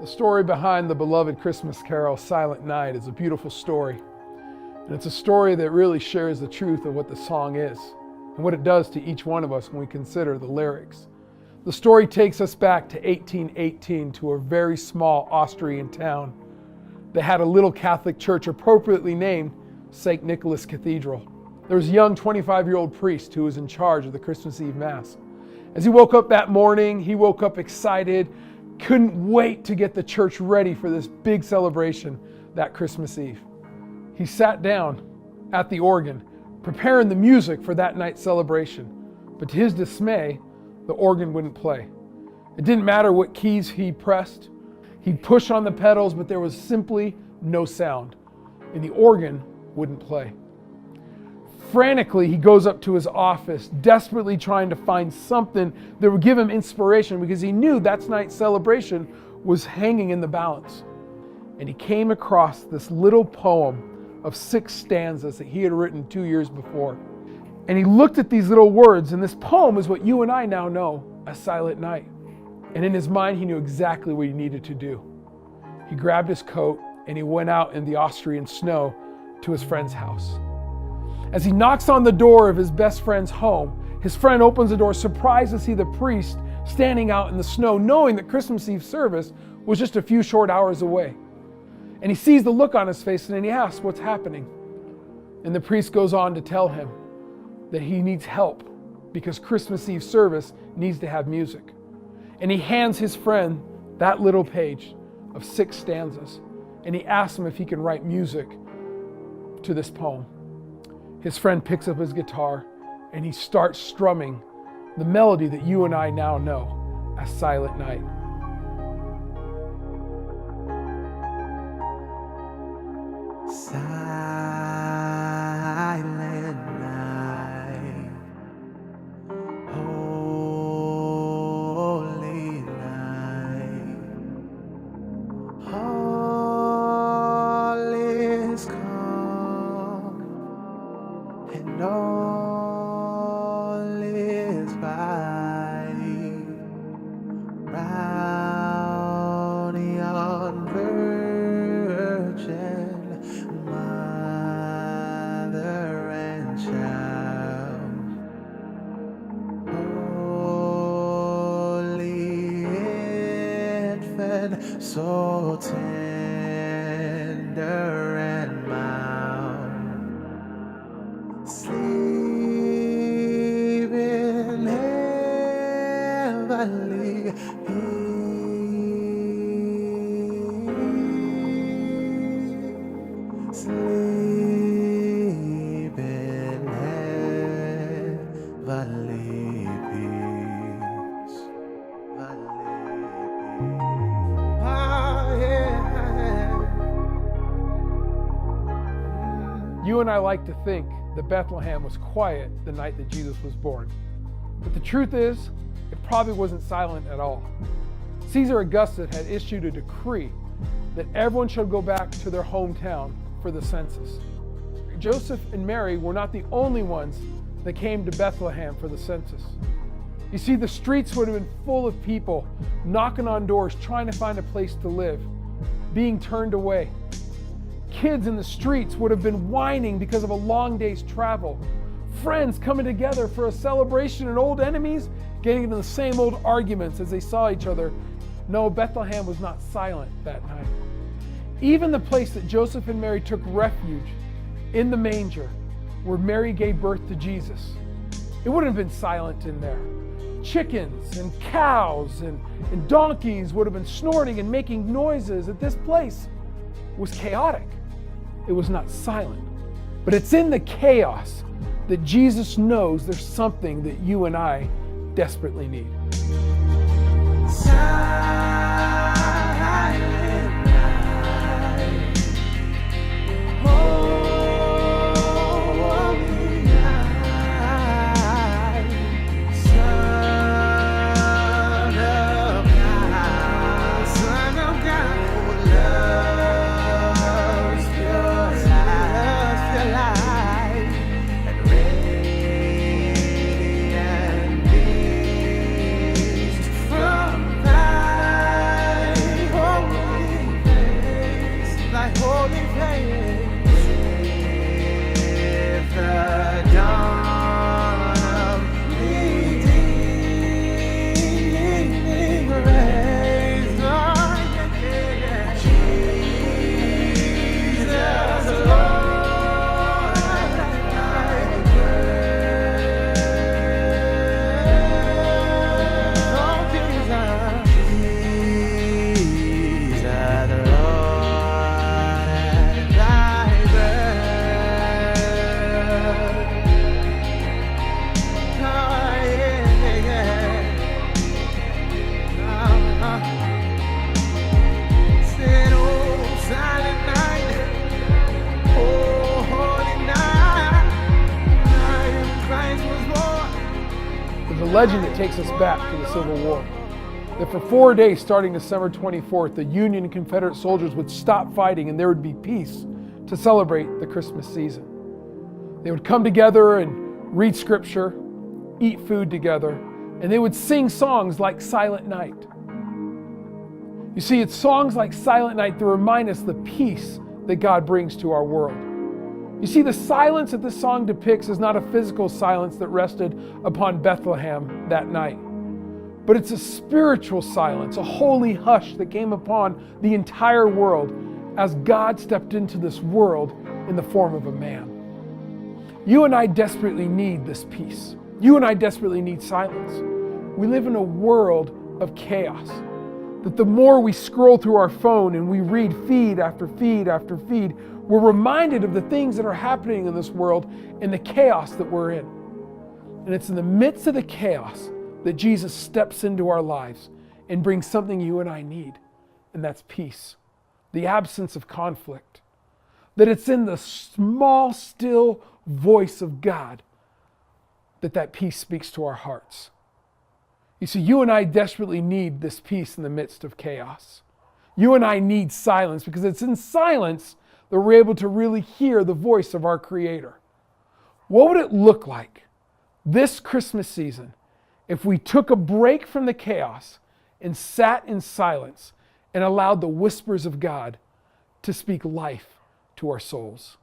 The story behind the beloved Christmas carol, Silent Night, is a beautiful story. And it's a story that really shares the truth of what the song is and what it does to each one of us when we consider the lyrics. The story takes us back to 1818 to a very small Austrian town that had a little Catholic church appropriately named St. Nicholas Cathedral. There was a young 25-year-old priest who was in charge of the Christmas Eve Mass. As he woke up that morning, he woke up excited, couldn't wait to get the church ready for this big celebration that Christmas Eve. He sat down at the organ, preparing the music for that night's celebration. But to his dismay, the organ wouldn't play. It didn't matter what keys he pressed. He'd push on the pedals, but there was simply no sound, and the organ wouldn't play. Frantically, he goes up to his office, desperately trying to find something that would give him inspiration, because he knew that night's celebration was hanging in the balance. And he came across this little poem of 6 stanzas that he had written 2 years before. And he looked at these little words, and this poem is what you and I now know as Silent Night. And in his mind, he knew exactly what he needed to do. He grabbed his coat and he went out in the Austrian snow to his friend's house. As he knocks on the door of his best friend's home, his friend opens the door, surprised to see the priest standing out in the snow, knowing that Christmas Eve service was just a few short hours away. And he sees the look on his face and then he asks, "What's happening?" And the priest goes on to tell him that he needs help because Christmas Eve service needs to have music. And he hands his friend that little page of 6 stanzas. And he asks him if he can write music to this poem. His friend picks up his guitar and he starts strumming the melody that you and I now know as Silent Night. Silent night, holy night, all is calm and all is right round yon virgin mother and child, holy infant, so tender and mild, sleep in heavenly peace. Sleep in heavenly peace. Ah, yeah. You and I like to think that Bethlehem was quiet the night that Jesus was born. But the truth is, it probably wasn't silent at all. Caesar Augustus had issued a decree that everyone should go back to their hometown for the census. Joseph and Mary were not the only ones that came to Bethlehem for the census. You see, the streets would have been full of people knocking on doors, trying to find a place to live, being turned away. Kids in the streets would have been whining because of a long day's travel. Friends coming together for a celebration and old enemies getting into the same old arguments as they saw each other. No, Bethlehem was not silent that night. Even the place that Joseph and Mary took refuge, in the manger, where Mary gave birth to Jesus, it wouldn't have been silent in there. Chickens and cows and donkeys would have been snorting and making noises. At this place was chaotic. It was not silent. But it's in the chaos that Jesus knows there's something that you and I desperately need. Silent night, holy night, Son of God, who loves pure light, and radiant beams from thy legend that takes us back to the Civil War. That for 4 days, starting December 24th, the Union and Confederate soldiers would stop fighting and there would be peace to celebrate the Christmas season. They would come together and read scripture, eat food together, and they would sing songs like Silent Night. You see, it's songs like Silent Night that remind us the peace that God brings to our world. You see, the silence that this song depicts is not a physical silence that rested upon Bethlehem that night, but it's a spiritual silence, a holy hush that came upon the entire world as God stepped into this world in the form of a man. You and I desperately need this peace. You and I desperately need silence. We live in a world of chaos. That the more we scroll through our phone and we read feed after feed after feed, we're reminded of the things that are happening in this world and the chaos that we're in. And it's in the midst of the chaos that Jesus steps into our lives and brings something you and I need, and that's peace, the absence of conflict. That it's in the small, still voice of God that peace speaks to our hearts. You see, you and I desperately need this peace in the midst of chaos. You and I need silence because it's in silence that we're able to really hear the voice of our Creator. What would it look like this Christmas season if we took a break from the chaos and sat in silence and allowed the whispers of God to speak life to our souls?